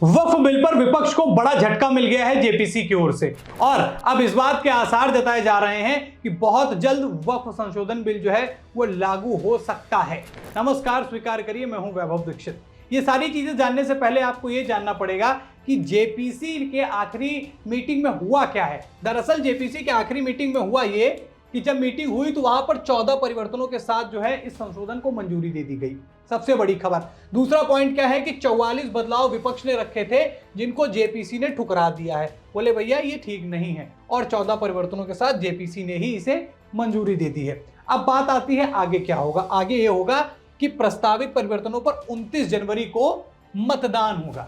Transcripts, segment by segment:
वक्फ bill पर विपक्ष को बड़ा झटका मिल गया है जेपीसी की ओर से और अब इस बात के आसार जताए जा रहे हैं कि बहुत जल्द वक्फ संशोधन बिल जो है वो लागू हो सकता है। नमस्कार, स्वीकार करिए, मैं हूं वैभव दीक्षित। ये सारी चीजें जानने से पहले आपको ये जानना पड़ेगा कि जेपीसी के आखिरी मीटिंग में हुआ क्या है। दरअसल जेपीसी के आखिरी मीटिंग में हुआ ये कि जब मीटिंग हुई तो वहां पर 14 परिवर्तनों के साथ जो है इस संशोधन को मंजूरी दे दी गई। सबसे बड़ी खबर। दूसरा पॉइंट क्या है कि 44 बदलाव विपक्ष ने रखे थे जिनको जेपीसी ने ठुकरा दिया है। बोले भैया ये ठीक नहीं है और 14 परिवर्तनों के साथ जेपीसी ने ही इसे मंजूरी दे दी है। अब बात आती है आगे क्या होगा। आगे ये होगा कि प्रस्तावित परिवर्तनों पर 29 जनवरी को मतदान होगा,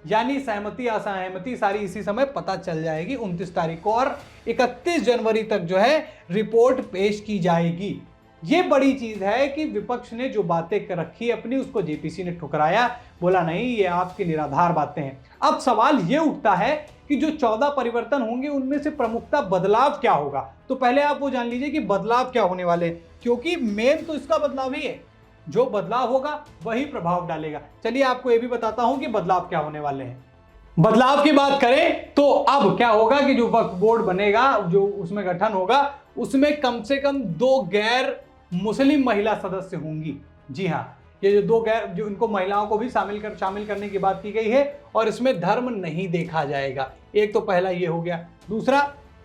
यानी सहमति असहमति सारी इसी समय पता चल जाएगी 29 तारीख को, और 31 जनवरी तक जो है रिपोर्ट पेश की जाएगी। ये बड़ी चीज है कि विपक्ष ने जो बातें रखी अपनी उसको जेपीसी ने ठुकराया, बोला नहीं ये आपकी निराधार बातें हैं। अब सवाल ये उठता है कि जो 14 परिवर्तन होंगे उनमें से प्रमुखता बदलाव क्या होगा। तो पहले आप वो जान लीजिए कि बदलाव क्या होने वाले हैं, क्योंकि मेन तो इसका बदलाव ही है। जो बदलाव होगा वही प्रभाव डालेगा। चलिए आपको ये भी बताता हूं कि बदलाव क्या होने वाले हैं। बदलाव की बात करें तो अब क्या होगा कि जो वक्फ बोर्ड बनेगा, जो उसमें गठन होगा, उसमें कम से कम 2 गैर मुस्लिम महिला सदस्य होंगी। जी हाँ, ये जो 2 गैर, जो इनको महिलाओं को भी शामिल करने की बात की गई है और इसमें धर्म नहीं देखा जाएगा। एक तो पहला ये हो गया। दूसरा,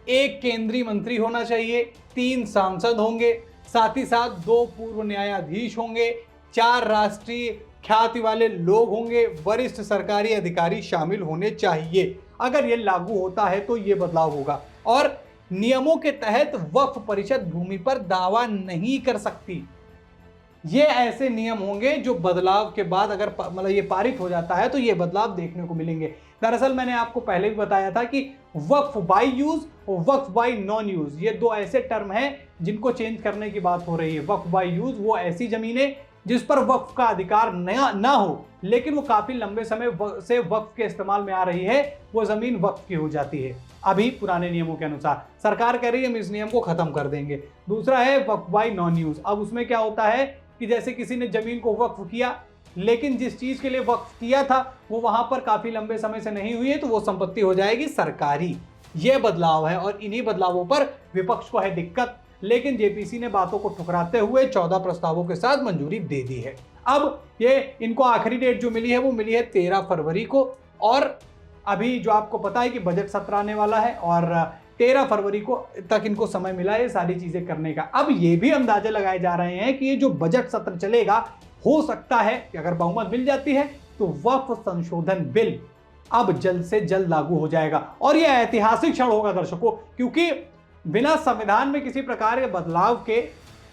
1 केंद्रीय मंत्री होना चाहिए, 3 सांसद होंगे, साथ ही साथ 2 पूर्व न्यायाधीश होंगे, 4 राष्ट्रीय ख्याति वाले लोग होंगे, वरिष्ठ सरकारी अधिकारी शामिल होने चाहिए। अगर ये लागू होता है तो ये बदलाव होगा। और नियमों के तहत वक्फ परिषद भूमि पर दावा नहीं कर सकती। ये ऐसे नियम होंगे जो बदलाव के बाद अगर मतलब ये पारित हो जाता है तो ये बदलाव देखने को मिलेंगे। दरअसल मैंने आपको पहले भी बताया था कि वक्फ बाय यूज और वक्फ बाय नॉन यूज, ये 2 ऐसे टर्म हैं जिनको चेंज करने की बात हो रही है। वक्फ बाय यूज वो ऐसी जमीनें जिस पर वक्फ का अधिकार ना हो, लेकिन वो काफी लंबे समय से वक्फ के इस्तेमाल में आ रही है, वो जमीन वक्फ की हो जाती है अभी पुराने नियमों के अनुसार। सरकार कह रही है हम इस नियम को खत्म कर देंगे। दूसरा है वक्फ बाय नॉन यूज। अब उसमें क्या होता है कि जैसे किसी ने जमीन को वक्फ किया, लेकिन जिस चीज के लिए वक्फ किया था वो वहां पर काफी लंबे समय से नहीं हुई है, तो वो संपत्ति हो जाएगी सरकारी। ये बदलाव है और इन्हीं बदलावों पर विपक्ष को है दिक्कत, लेकिन जेपीसी ने बातों को ठुकराते हुए 14 प्रस्तावों के साथ मंजूरी दे दी है। अब ये इनको आखिरी डेट जो मिली है वो मिली है 13 फरवरी को, और अभी जो आपको पता है कि बजट सत्र आने वाला है और 13 फरवरी को तक इनको समय मिला है सारी चीजें करने का। अब ये भी अंदाजे लगाए जा रहे हैं कि ये जो बजट सत्र चलेगा, हो सकता है कि अगर बहुमत मिल जाती है तो वक्फ संशोधन बिल अब जल्द से जल्द लागू हो जाएगा। और यह ऐतिहासिक क्षण होगा दर्शकों, क्योंकि बिना संविधान में किसी प्रकार के बदलाव के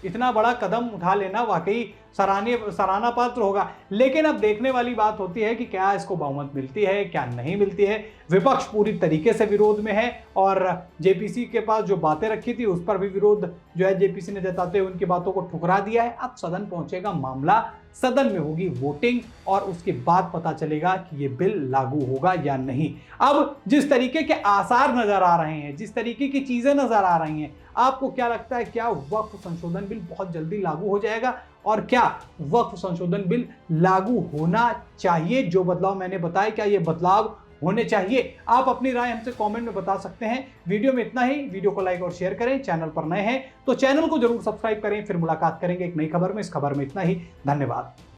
इतना बड़ा कदम उठा लेना वाकई सराहना पात्र होगा। लेकिन अब देखने वाली बात होती है कि क्या इसको बहुमत मिलती है, क्या नहीं मिलती है। विपक्ष पूरी तरीके से विरोध में है और जेपीसी के पास जो बातें रखी थी उस पर भी विरोध जो है जेपीसी ने जताते हुए उनकी बातों को ठुकरा दिया है। अब सदन पहुंचेगा मामला, सदन में होगी वोटिंग और उसके बाद पता चलेगा कि ये बिल लागू होगा या नहीं। अब जिस तरीके के आसार नजर आ रहे हैं, जिस तरीके की चीजें नजर आ रही हैं, आपको क्या लगता है, क्या वक्फ संशोधन बिल बहुत जल्दी लागू हो जाएगा और क्या वक्फ संशोधन बिल लागू होना चाहिए? जो बदलाव मैंने बताया, क्या ये बदलाव होने चाहिए? आप अपनी राय हमसे कमेंट में बता सकते हैं। वीडियो में इतना ही। वीडियो को लाइक और शेयर करें। चैनल पर नए हैं तो चैनल को जरूर सब्सक्राइब करें। फिर मुलाकात करेंगे एक नई खबर में। इस खबर में इतना ही। धन्यवाद।